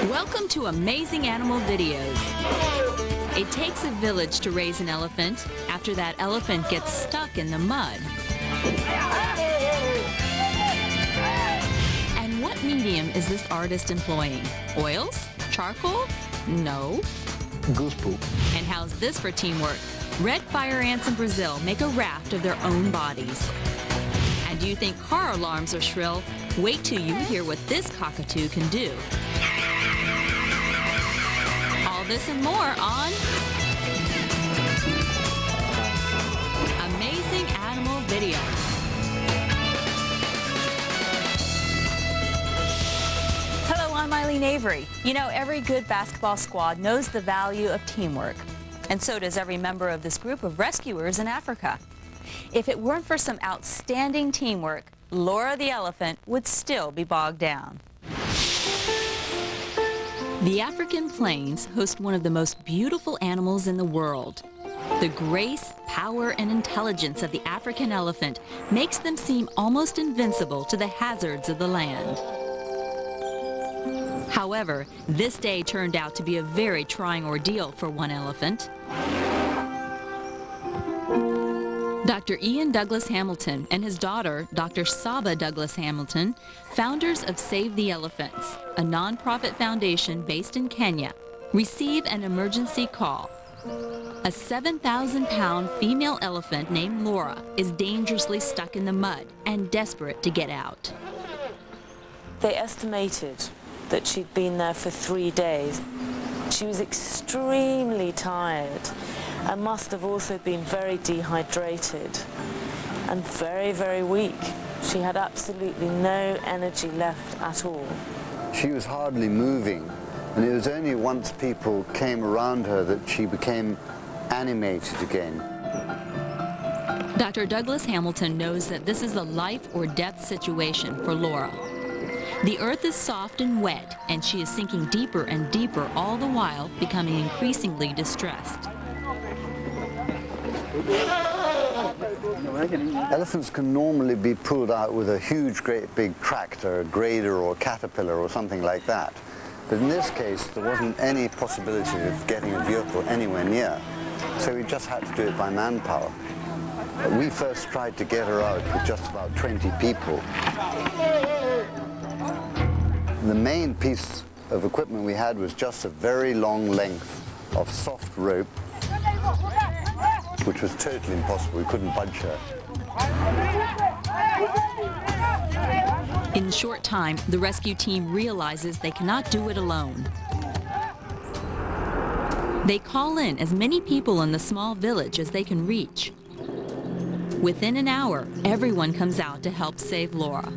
Welcome to Amazing Animal Videos. It takes a village to raise an elephant after that elephant gets stuck in the mud. And what medium is this artist employing? Oils? Charcoal? No. Goose poop. And how's this for teamwork? Red fire ants in Brazil make a raft of their own bodies. And do you think car alarms are shrill? Wait till you hear what this cockatoo can do. All this and more on Amazing Animal Videos. Hello, I'm Eileen Avery. You know, every good basketball squad knows the value of teamwork. And so does every member of this group of rescuers in Africa. If it weren't for some outstanding teamwork, Laura the elephant would still be bogged down. The African plains host one of the most beautiful animals in the world. The grace, power, and intelligence of the African elephant makes them seem almost invincible to the hazards of the land. However, this day turned out to be a very trying ordeal for one elephant. Dr. Ian Douglas Hamilton and his daughter, Dr. Saba Douglas Hamilton, founders of Save the Elephants, a nonprofit foundation based in Kenya, receive an emergency call. A 7,000-pound female elephant named Laura is dangerously stuck in the mud and desperate to get out. They estimated that she'd been there for 3 days. She was extremely tired and must have also been very dehydrated and very, very weak. She had absolutely no energy left at all. She was hardly moving, and it was only once people came around her that she became animated again. Dr. Douglas Hamilton knows that this is a life or death situation for Laura. The earth is soft and wet, and she is sinking deeper and deeper, all the while becoming increasingly distressed. Elephants can normally be pulled out with a huge, great big tractor, a grader or a caterpillar or something like that. But in this case, there wasn't any possibility of getting a vehicle anywhere near, so we just had to do it by manpower. We first tried to get her out with just about 20 people. The main piece of equipment we had was just a very long length of soft rope, which was totally impossible. We couldn't budge her. In a short time, the rescue team realizes they cannot do it alone. They call in as many people in the small village as they can reach. Within an hour, everyone comes out to help save Laura.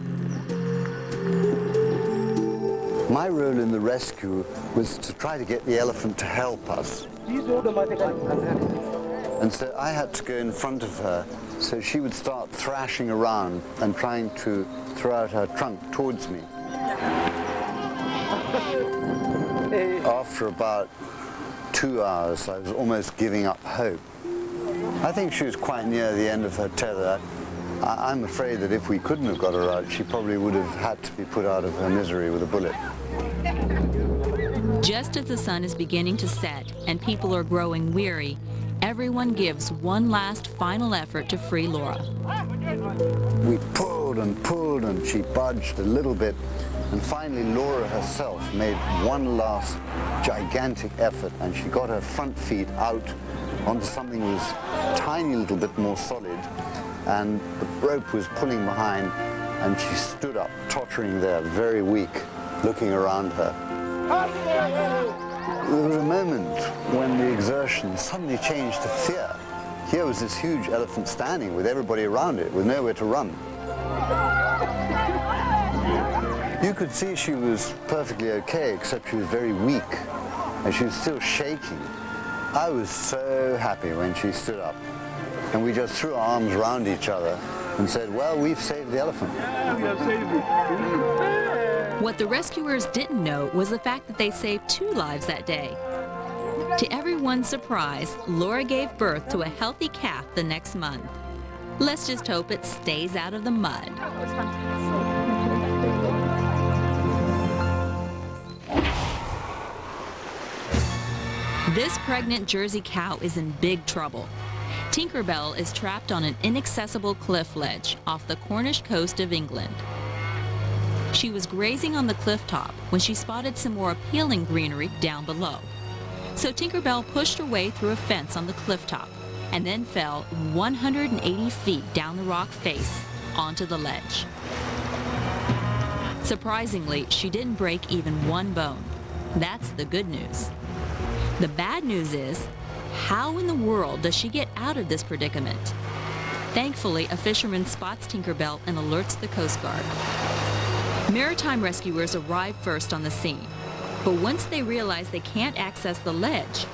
My role in the rescue was to try to get the elephant to help us. And so I had to go in front of her so she would start thrashing around and trying to throw out her trunk towards me. After about 2 hours, I was almost giving up hope. I think she was quite near the end of her tether. I'm afraid that if we couldn't have got her out, she probably would have had to be put out of her misery with a bullet. Just as the sun is beginning to set and people are growing weary, everyone gives one last final effort to free Laura. We pulled and she budged a little bit, and finally Laura herself made one last gigantic effort, and she got her front feet out onto something that was a tiny little bit more solid, and the rope was pulling behind, and she stood up, tottering there, very weak, looking around her. There was a moment when the exertion suddenly changed to fear. Here was this huge elephant standing with everybody around it, with nowhere to run. You could see she was perfectly okay, except she was very weak, and she was still shaking. I was so happy when she stood up, and we just threw our arms around each other and said, well, we've saved the elephant. We have saved it. What the rescuers didn't know was the fact that they saved 2 lives that day. To everyone's surprise, Laura gave birth to a healthy calf the next month. Let's just hope it stays out of the mud. This pregnant Jersey cow is in big trouble. Tinkerbell is trapped on an inaccessible cliff ledge off the Cornish coast of England. She was grazing on the cliff top when she spotted some more appealing greenery down below. So Tinkerbell pushed her way through a fence on the cliff top and then fell 180 feet down the rock face onto the ledge. Surprisingly, she didn't break even one bone. That's the good news. The bad news is, how in the world does she get out of this predicament? Thankfully, a fisherman spots Tinkerbell and alerts the Coast Guard. Maritime rescuers arrive first on the scene, but once they realize they can't access the ledge,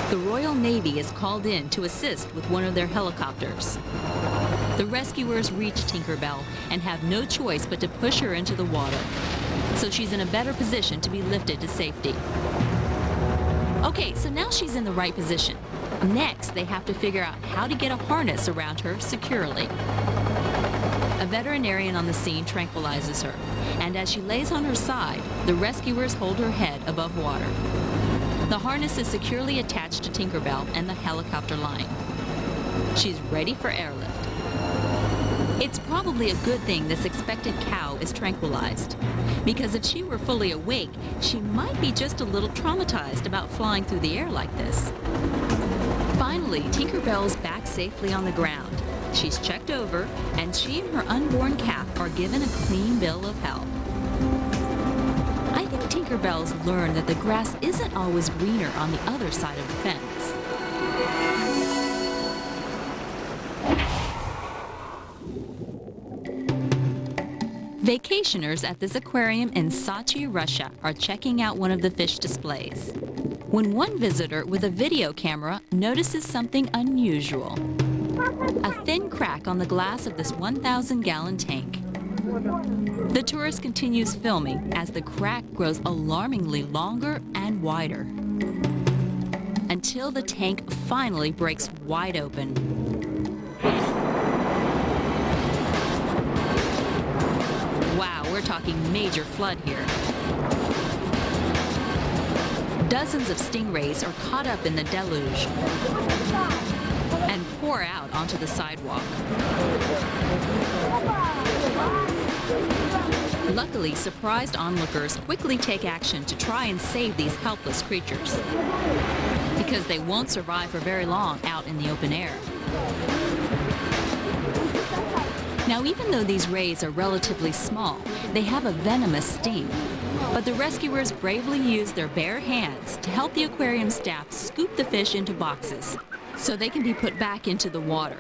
the Royal Navy is called in to assist with one of their helicopters. The rescuers reach Tinkerbell and have no choice but to push her into the water, so she's in a better position to be lifted to safety. Okay, so now she's in the right position. Next, they have to figure out how to get a harness around her securely. A veterinarian on the scene tranquilizes her, and as she lays on her side, the rescuers hold her head above water. The harness is securely attached to Tinkerbell and the helicopter line. She's ready for airlift. It's probably a good thing this expectant cow is tranquilized, because if she were fully awake, she might be just a little traumatized about flying through the air like this. Finally, Tinkerbell's back safely on the ground. She's checked over, and she and her unborn calf are given a clean bill of health. I think Tinkerbell's learned that the grass isn't always greener on the other side of the fence. Vacationers at this aquarium in Sochi, Russia are checking out one of the fish displays, when one visitor with a video camera notices something unusual. A thin crack on the glass of this 1,000-gallon tank. The tourist continues filming as the crack grows alarmingly longer and wider, until the tank finally breaks wide open. Wow, we're talking major flood here. Dozens of stingrays are caught up in the deluge and pour out onto the sidewalk. Luckily, surprised onlookers quickly take action to try and save these helpless creatures, because they won't survive for very long out in the open air. Now, even though these rays are relatively small, they have a venomous sting. But the rescuers bravely use their bare hands to help the aquarium staff scoop the fish into boxes so they can be put back into the water.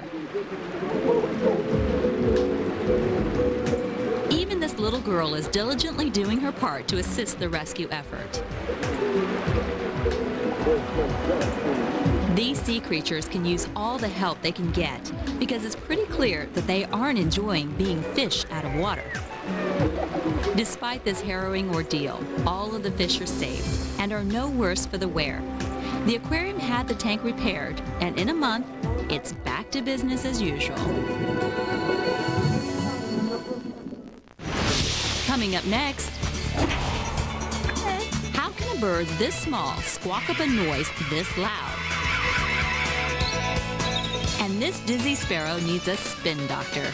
Even this little girl is diligently doing her part to assist the rescue effort. These sea creatures can use all the help they can get because it's pretty clear that they aren't enjoying being fished out of water. Despite this harrowing ordeal, all of the fish are saved and are no worse for the wear. The aquarium had the tank repaired, and in a month, it's back to business as usual. Coming up next, how can a bird this small squawk up a noise this loud? And this dizzy sparrow needs a spin doctor.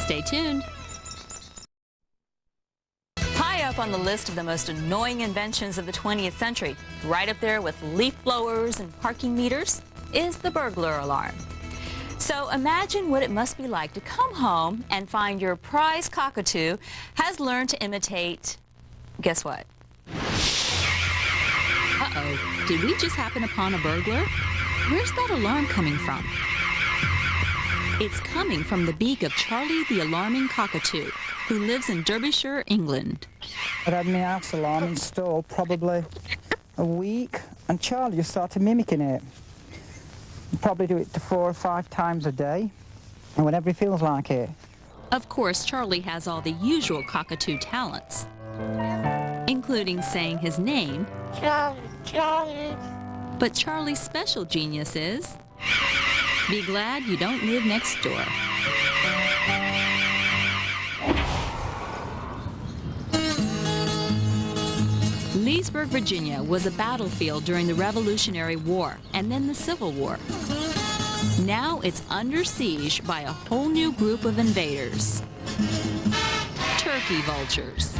Stay tuned. High up on the list of the most annoying inventions of the 20th century, right up there with leaf blowers and parking meters, is the burglar alarm. So imagine what it must be like to come home and find your prize cockatoo has learned to imitate, guess what? Uh-oh, did we just happen upon a burglar? Where's that alarm coming from? It's coming from the beak of Charlie the alarming cockatoo, who lives in Derbyshire, England. I'd had my house alarm installed probably a week, and Charlie just started mimicking it. He'd probably do it to 4 or 5 times a day, and whenever he feels like it. Of course, Charlie has all the usual cockatoo talents, including saying his name. Charlie, Charlie. But Charlie's special genius is, be glad you don't live next door. Leesburg, Virginia was a battlefield during the Revolutionary War and then the Civil War. Now it's under siege by a whole new group of invaders. Turkey vultures.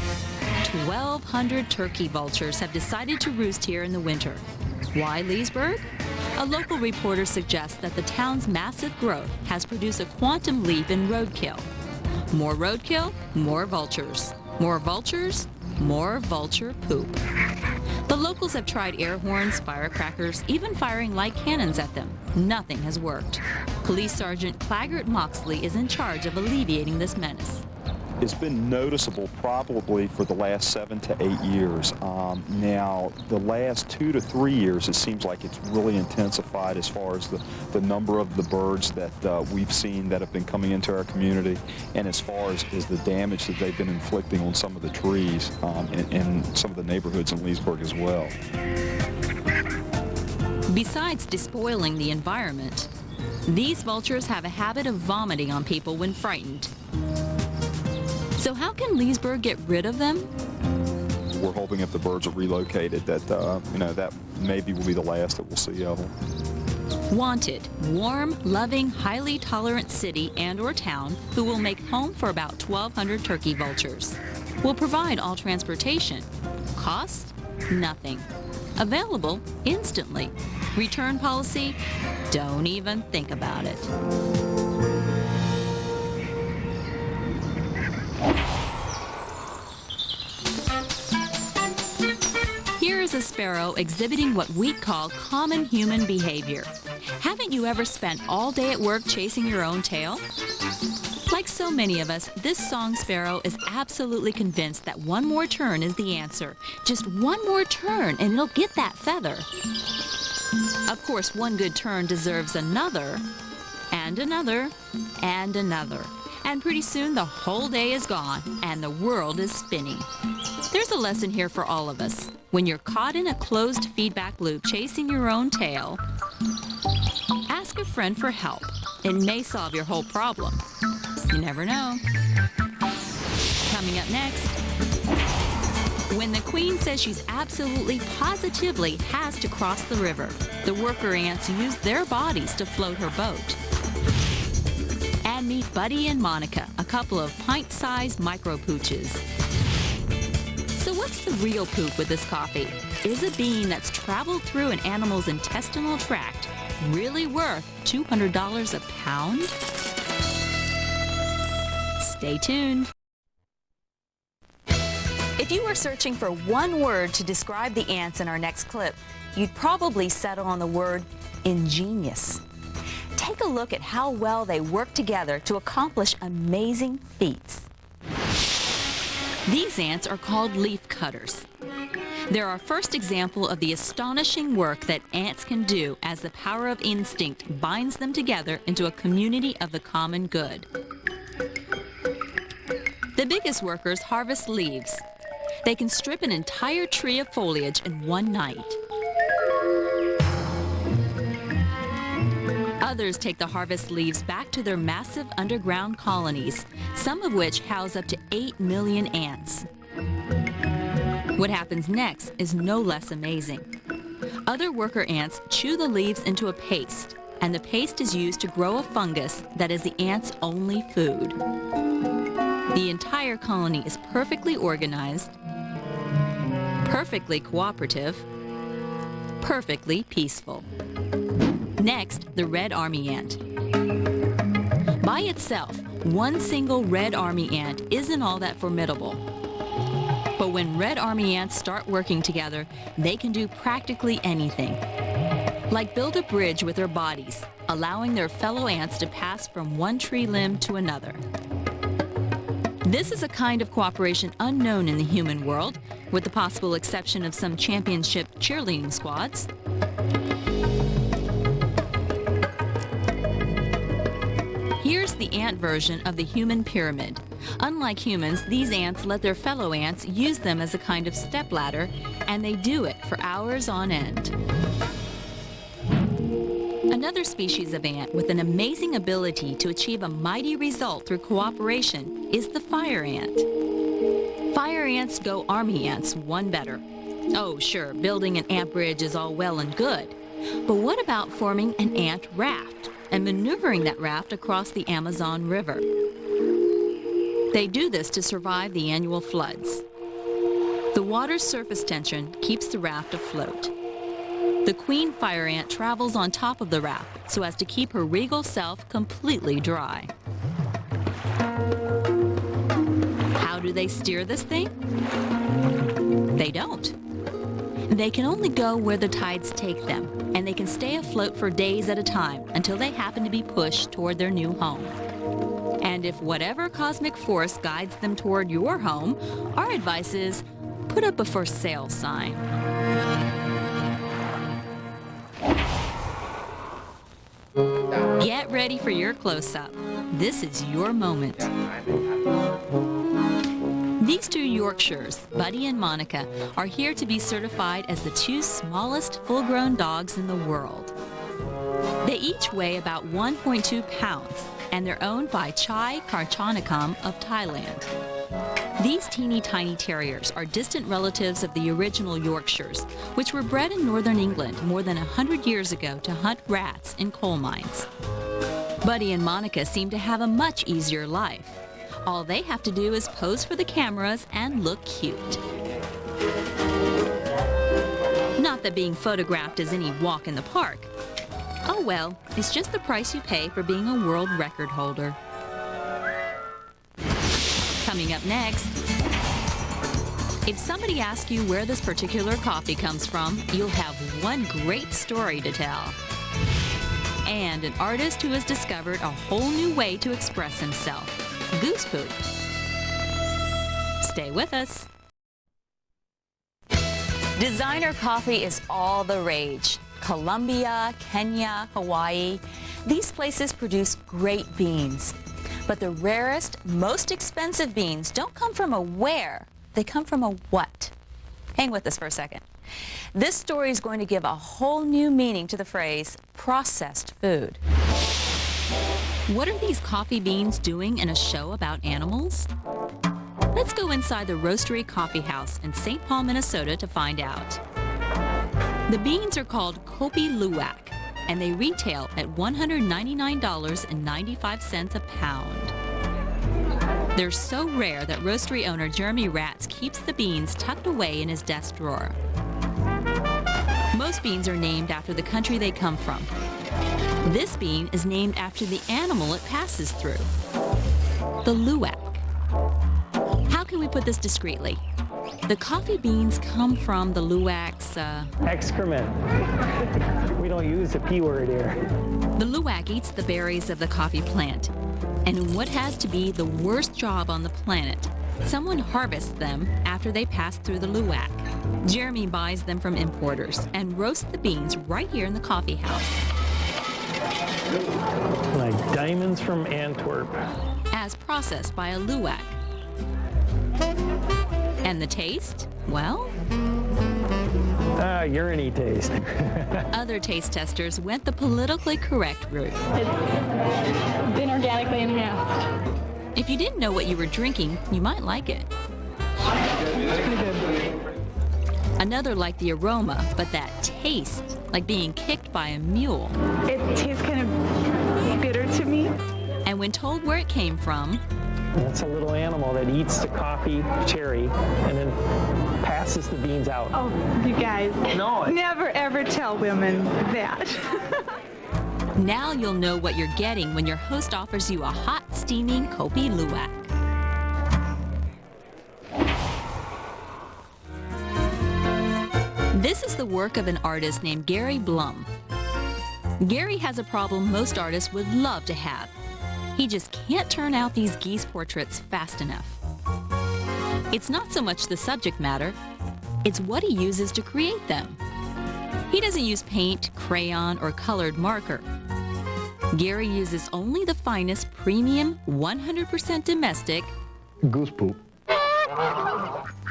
1,200 turkey vultures have decided to roost here in the winter. Why Leesburg? A local reporter suggests that the town's massive growth has produced a quantum leap in roadkill. More roadkill, more vultures. More vultures, more vulture poop. The locals have tried air horns, firecrackers, even firing light cannons at them. Nothing has worked. Police Sergeant Claggart Moxley is in charge of alleviating this menace. It's been noticeable probably for the last 7 to 8 years. Now, the last 2 to 3 years, it seems like it's really intensified as far as the number of the birds that we've seen that have been coming into our community, and as far as the damage that they've been inflicting on some of the trees in some of the neighborhoods in Leesburg as well. Besides despoiling the environment, these vultures have a habit of vomiting on people when frightened. So how can Leesburg get rid of them? We're hoping if the birds are relocated that, that maybe will be the last that we'll see of them. Wanted, warm, loving, highly tolerant city and or town who will make home for about 1,200 turkey vultures. Will provide all transportation. Cost? Nothing. Available instantly. Return policy? Don't even think about it. Here is a sparrow exhibiting what we call common human behavior. Haven't you ever spent all day at work chasing your own tail? Like so many of us, this song sparrow is absolutely convinced that one more turn is the answer. Just one more turn and it'll get that feather. Of course, one good turn deserves another, and another, and another. And pretty soon the whole day is gone and the world is spinning. There's a lesson here for all of us. When you're caught in a closed feedback loop chasing your own tail, ask a friend for help. It may solve your whole problem. You never know. Coming up next, when the queen says she's absolutely positively has to cross the river, the worker ants use their bodies to float her boat. And meet Buddy and Monica, a couple of pint-sized micro-pooches. So what's the real poop with this coffee? Is a bean that's traveled through an animal's intestinal tract really worth $200 a pound? Stay tuned. If you were searching for one word to describe the ants in our next clip, you'd probably settle on the word ingenious. Take a look at how well they work together to accomplish amazing feats. These ants are called leaf cutters. They're our first example of the astonishing work that ants can do as the power of instinct binds them together into a community of the common good. The biggest workers harvest leaves. They can strip an entire tree of foliage in one night. Others take the harvest leaves back to their massive underground colonies, some of which house up to 8 million ants. What happens next is no less amazing. Other worker ants chew the leaves into a paste, and the paste is used to grow a fungus that is the ants' only food. The entire colony is perfectly organized, perfectly cooperative, perfectly peaceful. Next, the red army ant. By itself, one single red army ant isn't all that formidable. But when red army ants start working together, they can do practically anything. Like build a bridge with their bodies, allowing their fellow ants to pass from one tree limb to another. This is a kind of cooperation unknown in the human world, with the possible exception of some championship cheerleading squads. Here's the ant version of the human pyramid. Unlike humans, these ants let their fellow ants use them as a kind of stepladder, and they do it for hours on end. Another species of ant with an amazing ability to achieve a mighty result through cooperation is the fire ant. Fire ants go army ants one better. Oh, sure, building an ant bridge is all well and good. But what about forming an ant raft and maneuvering that raft across the Amazon River? They do this to survive the annual floods. The water's surface tension keeps the raft afloat. The queen fire ant travels on top of the raft so as to keep her regal self completely dry. How do they steer this thing? They don't. They can only go where the tides take them, and they can stay afloat for days at a time until they happen to be pushed toward their new home. And if whatever cosmic force guides them toward your home, our advice is put up a for sale sign. Get ready for your close-up. This is your moment. These two Yorkshires, Buddy and Monica, are here to be certified as the two smallest full-grown dogs in the world. They each weigh about 1.2 pounds, and they're owned by Chai Karchanikam of Thailand. These teeny tiny terriers are distant relatives of the original Yorkshires, which were bred in northern England more than 100 years ago to hunt rats in coal mines. Buddy and Monica seem to have a much easier life. All they have to do is pose for the cameras and look cute. Not that being photographed is any walk in the park. Oh well, it's just the price you pay for being a world record holder. Coming up next, if somebody asks you where this particular coffee comes from, you'll have one great story to tell. And an artist who has discovered a whole new way to express himself. Goose poop. Stay with us. Designer coffee is all the rage. Colombia, Kenya, Hawaii. These places produce great beans. But the rarest, most expensive beans don't come from a where, they come from a what. Hang with us for a second. This story is going to give a whole new meaning to the phrase processed food. What are these coffee beans doing in a show about animals? Let's go inside the Roastery Coffee House in St. Paul, Minnesota to find out. The beans are called Kopi Luwak, and they retail at $199.95 a pound. They're so rare that roastery owner Jeremy Ratz keeps the beans tucked away in his desk drawer. Most beans are named after the country they come from. This bean is named after the animal it passes through, the luwak. How can we put this discreetly? The coffee beans come from the luwak's, excrement. We don't use the P word here. The luwak eats the berries of the coffee plant. And in what has to be the worst job on the planet, someone harvests them after they pass through the luwak. Jeremy buys them from importers and roasts the beans right here in the coffee house. Like diamonds from Antwerp. As processed by a luwak. And the taste? Well, urine-y taste. other taste testers went the politically correct route. It's been organically enhanced. If you didn't know what you were drinking, you might like it. Another liked the aroma, but that taste, like being kicked by a mule. It tastes kind of bitter to me. And when told where it came from, It's a little animal that eats the coffee cherry and then passes the beans out. Oh, you guys. No. Never ever tell women that. now you'll know what you're getting when your host offers you a hot, steaming Kopi Luwak. This is the work of an artist named Gary Blum. Gary has a problem most artists would love to have. He just can't turn out these geese portraits fast enough. It's not so much the subject matter, it's what he uses to create them. He doesn't use paint, crayon, or colored marker. Gary uses only the finest premium, 100% domestic Goose poop.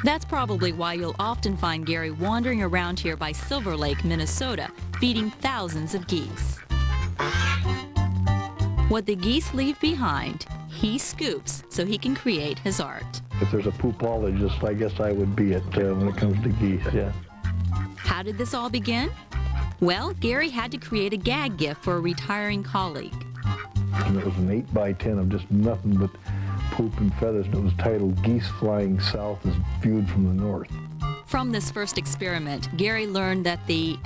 That's probably why you'll often find Gary wandering around here by Silver Lake, Minnesota, feeding thousands of geese. What the geese leave behind, he scoops so he can create his art. If there's a poopologist, I guess I would be it when it comes to geese, yeah. How did this all begin? Well, Gary had to create a gag gift for a retiring colleague. And it was an 8x10 of just nothing but poop and feathers, and it was titled Geese Flying South as Viewed from the North. From this first experiment, Gary learned that the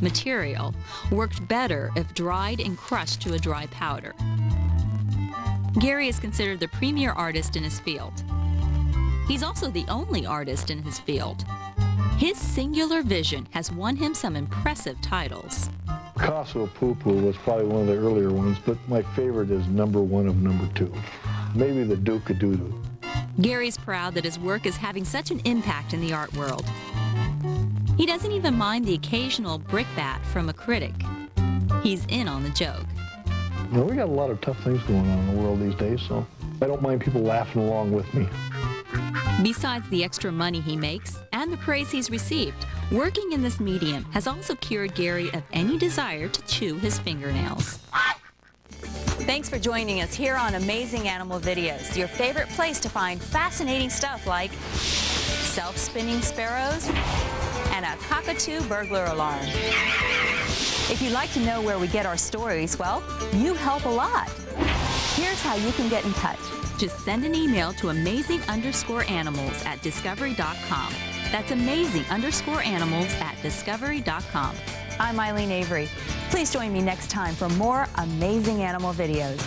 material worked better if dried and crushed to a dry powder. Gary is considered the premier artist in his field. He's also the only artist in his field. His singular vision has won him some impressive titles. Picasso Poo-Poo was probably one of the earlier ones, but my favorite is number 1 of number 2. Maybe the Duke-a-Doo-Doo. Gary's proud that his work is having such an impact in the art world. He doesn't even mind the occasional brickbat from a critic. He's in on the joke. You know, we got a lot of tough things going on in the world these days, so I don't mind people laughing along with me. Besides the extra money he makes and the praise he's received, working in this medium has also cured Gary of any desire to chew his fingernails. Thanks for joining us here on Amazing Animal Videos, your favorite place to find fascinating stuff like self-spinning sparrows and a cockatoo burglar alarm. If you'd like to know where we get our stories, well, you help a lot. Here's how you can get in touch. Just send an email to amazing_animals@discovery.com. That's amazing_animals@discovery.com. I'm Eileen Avery. Please join me next time for more amazing animal videos.